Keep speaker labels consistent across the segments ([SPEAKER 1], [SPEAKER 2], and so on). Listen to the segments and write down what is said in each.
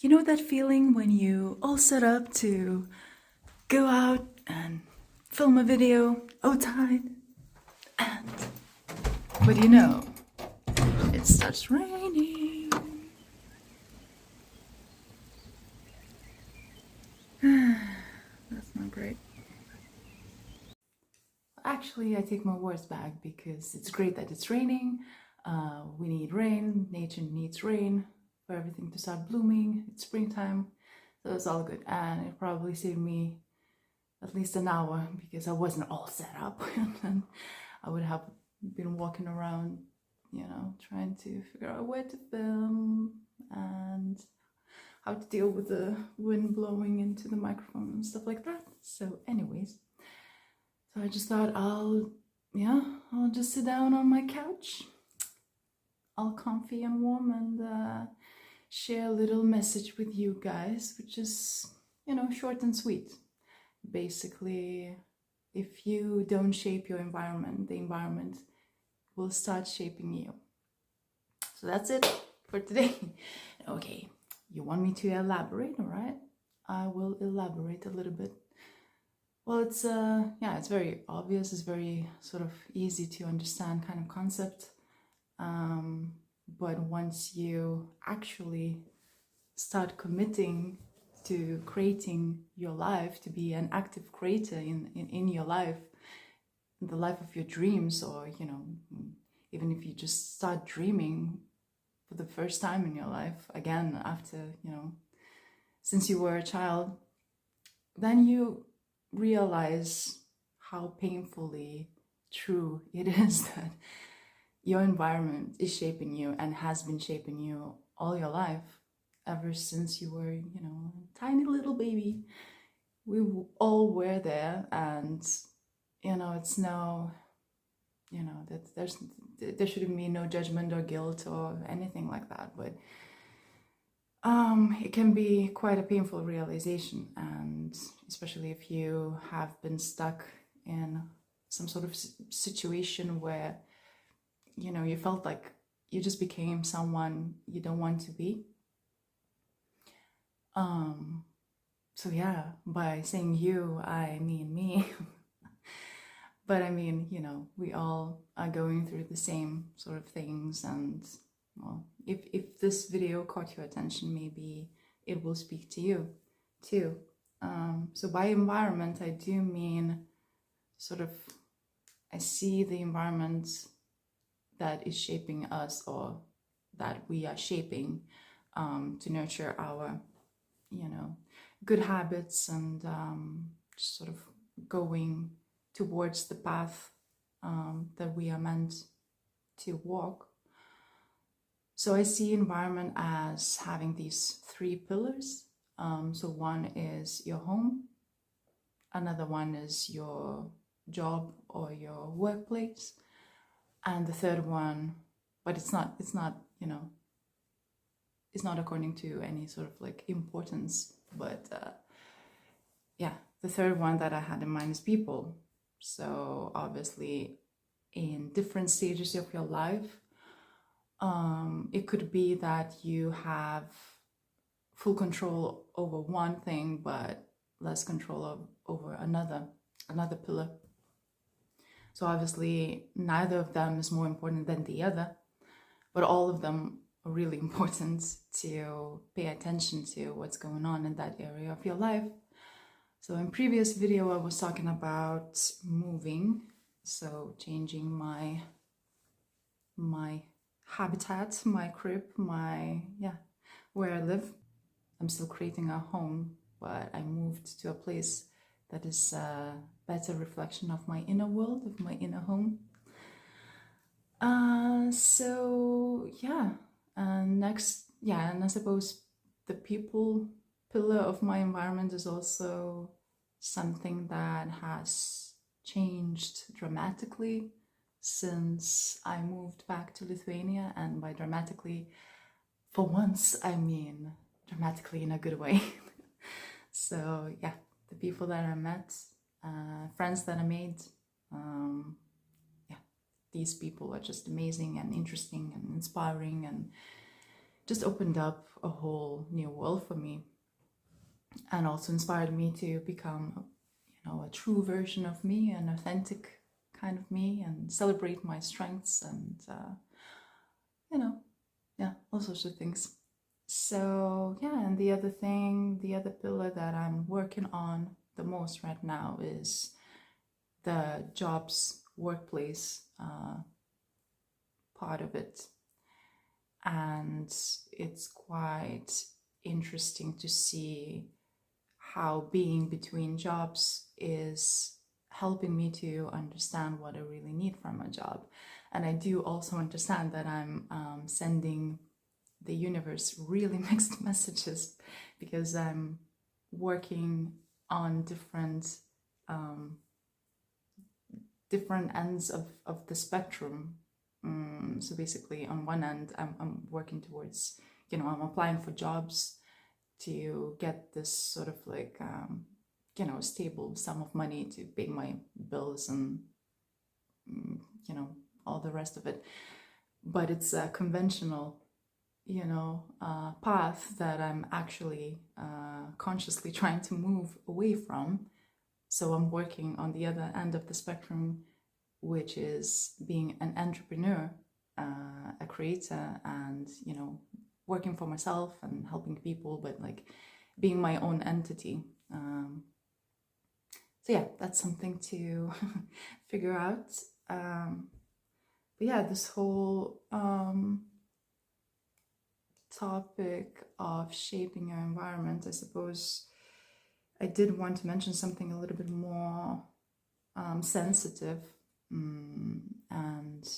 [SPEAKER 1] You know that feeling when you all set up to go out and film a video outside, and but it starts raining. That's not great. Actually, I take my words back because it's great that it's raining. We need rain, nature needs rain for everything to start blooming. It's springtime, so it's all good. And it probably saved me at least an hour because I wasn't all set up. And I would have been walking around, trying to figure out where to film and how to deal with the wind blowing into the microphone and stuff like that. So anyways, so I just thought I'll just sit down on my couch, all comfy and warm, and share a little message with you guys, which is, short and sweet. Basically, if you don't shape your environment, the environment will start shaping you. So that's it for today. Okay, you want me to elaborate? All right, I will elaborate a little bit. Well, it's very obvious. It's very sort of easy to understand kind of concept. But once you actually start committing to creating your life, to be an active creator in your life, in the life of your dreams, or, even if you just start dreaming for the first time in your life, again, after, since you were a child, then you realize how painfully true it is that your environment is shaping you and has been shaping you all your life, ever since you were, a tiny little baby. We all were there, and, it's no, that there shouldn't be no judgment or guilt or anything like that, but it can be quite a painful realization, and especially if you have been stuck in some sort of situation where, you felt like you just became someone you don't want to be. So yeah, by saying you, I mean me. But I mean, we all are going through the same sort of things, and well, if this video caught your attention, maybe it will speak to you too. So by environment, I do mean sort of, I see the environment that is shaping us, or that we are shaping to nurture our, good habits, and just sort of going towards the path that we are meant to walk. So I see environment as having these three pillars. So one is your home, another one is your job or your workplace, and the third one, but it's not it's not according to any sort of like importance, but the third one that I had in mind is people. So obviously, in different stages of your life, it could be that you have full control over one thing, but less control over another pillar. So obviously, neither of them is more important than the other, but all of them are really important to pay attention to what's going on in that area of your life. So in previous video, I was talking about moving, so changing my habitat, my crib, where I live. I'm still creating a home, but I moved to a place that is a better reflection of my inner world, of my inner home. And I suppose the people pillar of my environment is also something that has changed dramatically since I moved back to Lithuania. And by dramatically, for once, I mean dramatically in a good way. So yeah, the people that I met, friends that I made, these people are just amazing and interesting and inspiring, and just opened up a whole new world for me, and also inspired me to become, a true version of me, an authentic kind of me, and celebrate my strengths and, all sorts of things. So yeah, and the other pillar that I'm working on the most right now is the jobs, workplace part of it. And it's quite interesting to see how being between jobs is helping me to understand what I really need from a job. And I do also understand that I'm sending the universe really mixed messages, because I'm working on different ends of the spectrum. So basically, on one end, I'm working towards, I'm applying for jobs to get this sort of like, stable sum of money to pay my bills and, all the rest of it. But it's a conventional, path that I'm actually consciously trying to move away from. So I'm working on the other end of the spectrum, which is being an entrepreneur, a creator, and, working for myself and helping people, but like being my own entity. So yeah, that's something to figure out. But yeah, this whole topic of shaping your environment, I suppose I did want to mention something a little bit more sensitive, and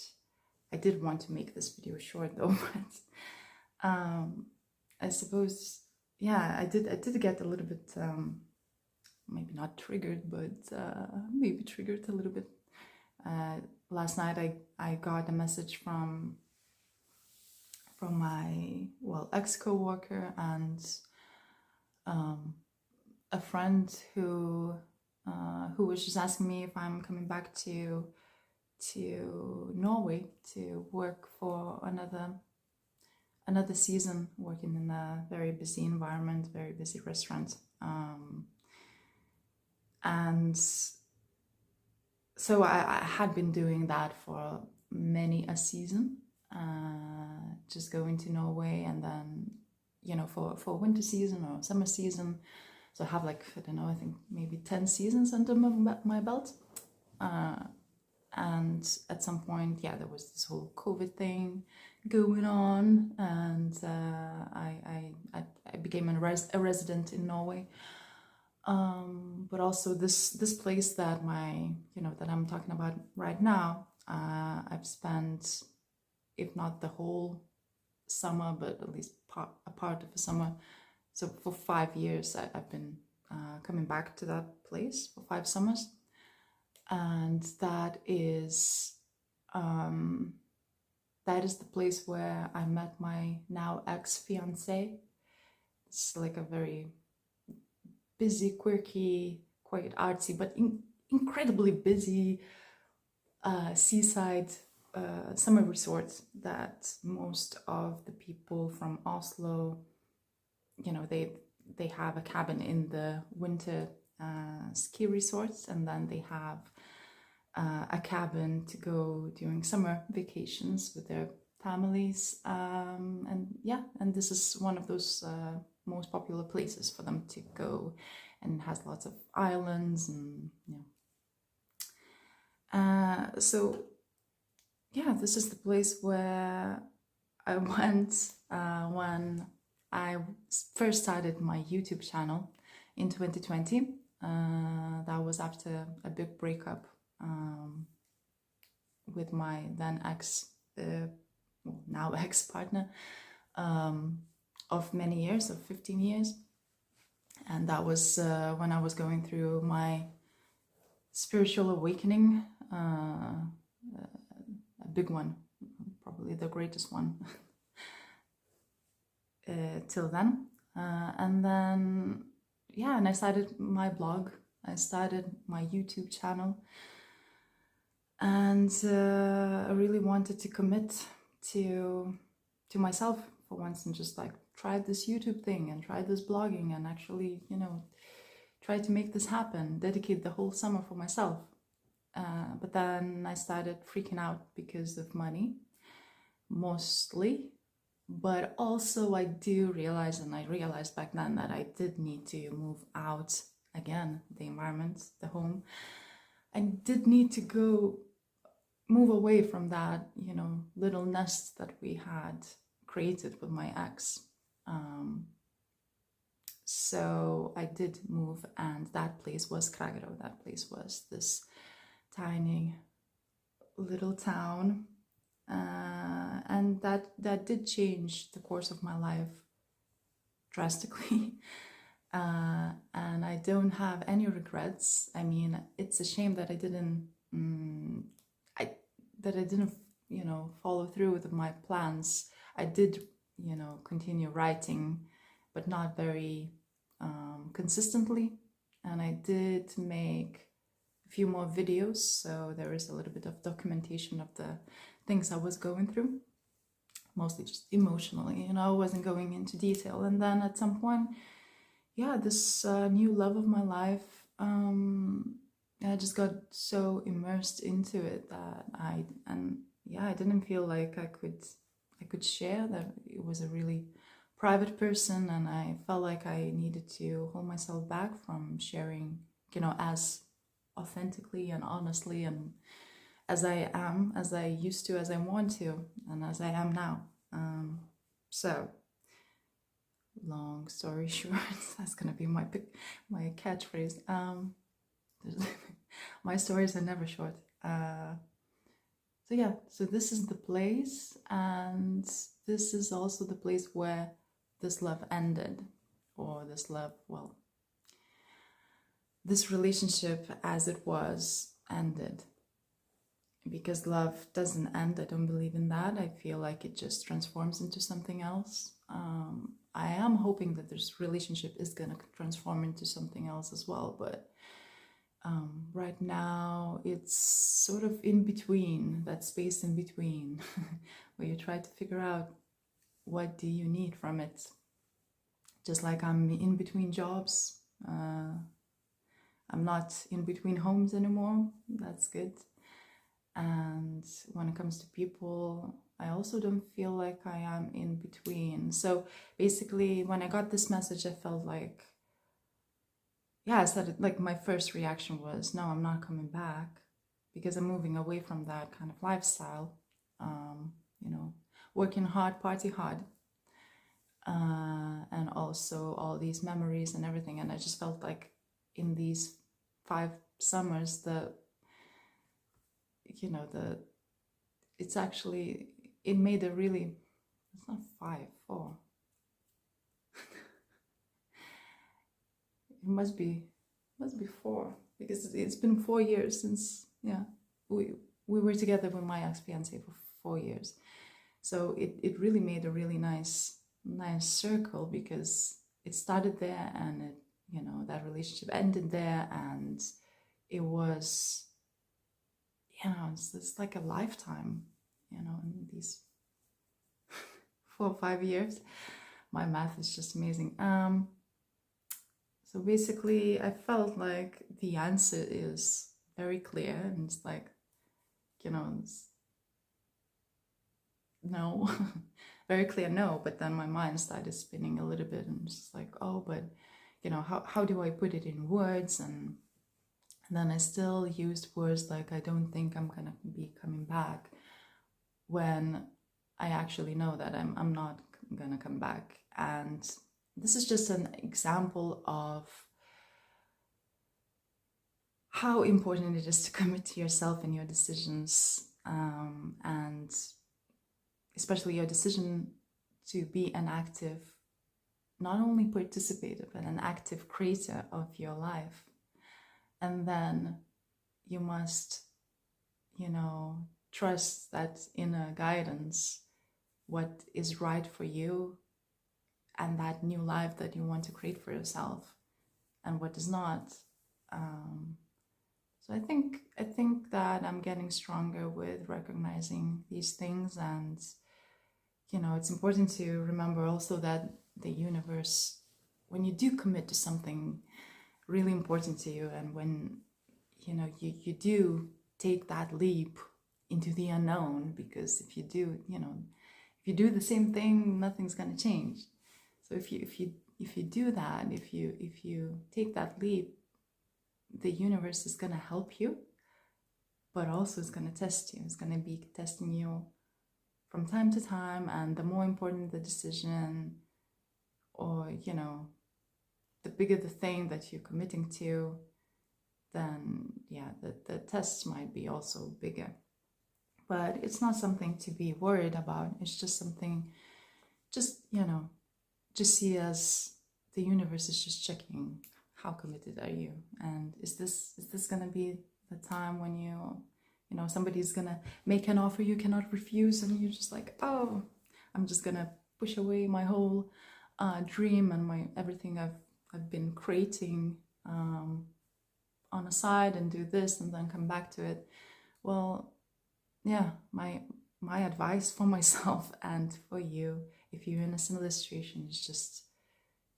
[SPEAKER 1] I did want to make this video short though, but I suppose, yeah, I did get a little bit, maybe not triggered, but maybe triggered a little bit. Last night I got a message from my, ex-co-worker and a friend who was just asking me if I'm coming back to Norway to work for another season, working in a very busy environment, very busy restaurant. And so I had been doing that for many a season, just going to Norway, and then, for winter season or summer season. So I have like, I don't know, I think maybe 10 seasons under my belt. And at some point, there was this whole COVID thing going on, and I became a resident in Norway. But also this place that that I'm talking about right now, I've spent, if not the whole summer, but at least a part of the summer. So for 5 years, I've been coming back to that place for 5 summers. And that is the place where I met my now ex-fiancé. It's like a very busy, quirky, quite artsy, but incredibly busy seaside summer resort that most of the people from Oslo, they have a cabin in the winter ski resorts, and then they have a cabin to go during summer vacations with their families, and this is one of those most popular places for them to go, and has lots of islands, and so this is the place where I went when I first started my YouTube channel in 2020. That was after a big breakup with my then now ex-partner of many years, of 15 years. And that was when I was going through my spiritual awakening, a big one, probably the greatest one till then. And then, and I started my blog, I started my YouTube channel, and I really wanted to commit to myself for once and just like tried this YouTube thing and tried this blogging and actually, you know, tried to make this happen, dedicate the whole summer for myself. But then I started freaking out because of money, mostly. But also I do realize, and I realized back then, that I did need to move out again, the environment, the home. I did need to move away from that, you know, little nest that we had created with my ex. So I did move, and that place was Krakow. That place was this tiny little town, and that did change the course of my life drastically. And I don't have any regrets. I mean, it's a shame that I didn't, you know, follow through with my plans. I did, you know, continue writing, but not very consistently. And I did make a few more videos, so there is a little bit of documentation of the things I was going through, mostly just emotionally, you know, I wasn't going into detail. And then at some point, yeah, this new love of my life, I just got so immersed into it that I didn't feel like I could share, that it was a really private person, and I felt like I needed to hold myself back from sharing, you know, as authentically and honestly and as I am, as I used to, as I want to, and as I am now. So long story short, that's gonna be my catchphrase. My stories are never short. So yeah, so this is the place, and this is also the place where this love ended, or this relationship as it was ended. Because love doesn't end, I don't believe in that. I feel like it just transforms into something else. I am hoping that this relationship is gonna transform into something else as well, but right now it's sort of in between, that space in between, where you try to figure out what do you need from it. Just like I'm in between jobs. I'm not in between homes anymore. That's good. And when it comes to people, I also don't feel like I am in between. So basically, when I got this message, I felt like, yeah, I started, like, my first reaction was, no, I'm not coming back, because I'm moving away from that kind of lifestyle. You know, working hard, party hard, and also all these memories and everything. And I just felt like in these 5 summers, it made a really, it's not 5, 4. It must be 4, because it's been 4 years since, yeah, we were together with my ex-fiance for 4 years. So it really made a really nice circle, because it started there, and it, you know, that relationship ended there, and it was, you know, it's like a lifetime, you know, in these 4 or 5 years. My math is just amazing. So basically, I felt like the answer is very clear, and it's like, you know, it's no, very clear no. But then my mind started spinning a little bit, and it's just like, oh, but, you know, how do I put it in words? And then I still used words like, I don't think I'm gonna be coming back, when I actually know that I'm not gonna come back. And this is just an example of how important it is to commit to yourself and your decisions, and especially your decision to be an active, not only participator, but an active creator of your life. And then you must, you know, trust that inner guidance, what is right for you, and that new life that you want to create for yourself, and what is not. So I think that I'm getting stronger with recognizing these things, and you know, it's important to remember also that the universe, when you do commit to something really important to you, and when, you know, you do take that leap into the unknown, because if you do, you know, if you do the same thing, nothing's going to change. So if you do that, if you take that leap, the universe is going to help you, but also it's going to test you. It's going to be testing you from time to time, and the more important the decision, or, you know, the bigger the thing that you're committing to, then yeah, the tests might be also bigger. But it's not something to be worried about. It's just something, just, you know, just see as the universe is just checking how committed are you, and is this gonna be the time when you know, somebody's gonna make an offer you cannot refuse, and you're just like, oh, I'm just gonna push away my whole dream and my everything I've been creating on a side, and do this and then come back to it. Well, yeah, my advice for myself and for you, if you're in a similar situation, is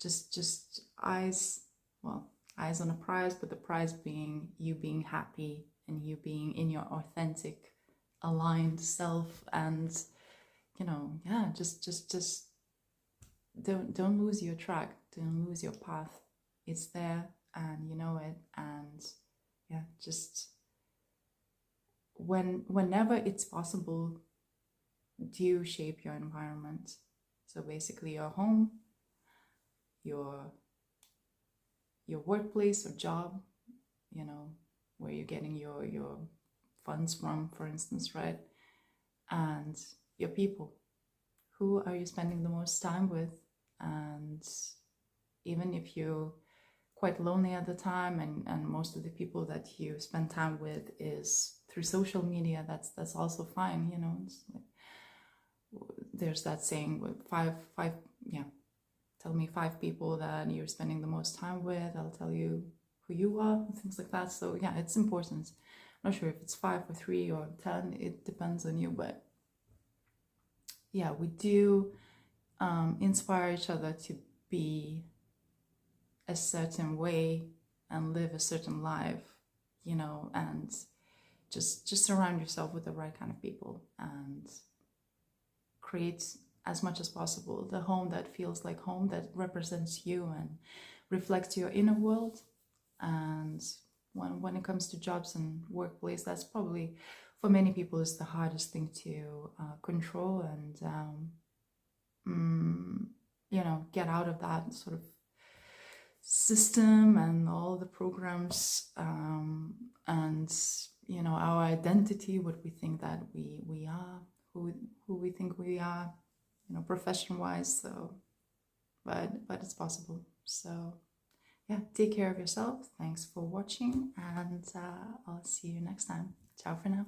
[SPEAKER 1] just eyes, well, eyes on a prize, but the prize being you being happy and you being in your authentic, aligned self. And, you know, yeah, just don't lose your track, don't lose your path. It's there, and you know it. And yeah, just whenever it's possible, do shape your environment. So basically your home, your workplace or job, you know, where you're getting your funds from, for instance, right? And your people. Who are you spending the most time with? And even if you're quite lonely at the time, and most of the people that you spend time with is through social media, that's also fine, you know. It's like, there's that saying with five, yeah, tell me 5 people that you're spending the most time with, I'll tell you who you are, and things like that. So yeah, it's important. I'm not sure if it's 5 or 3 or 10, it depends on you, but yeah, we do inspire each other to be a certain way and live a certain life, you know, and just surround yourself with the right kind of people, and create as much as possible the home that feels like home, that represents you and reflects your inner world. And when it comes to jobs and workplace, that's probably for many people is the hardest thing to control, and you know, get out of that sort of system and all the programs, and, you know, our identity, what we think that we are, who we think we are, you know, profession wise. So but it's possible. So yeah, take care of yourself. Thanks for watching, and I'll see you next time. Ciao for now.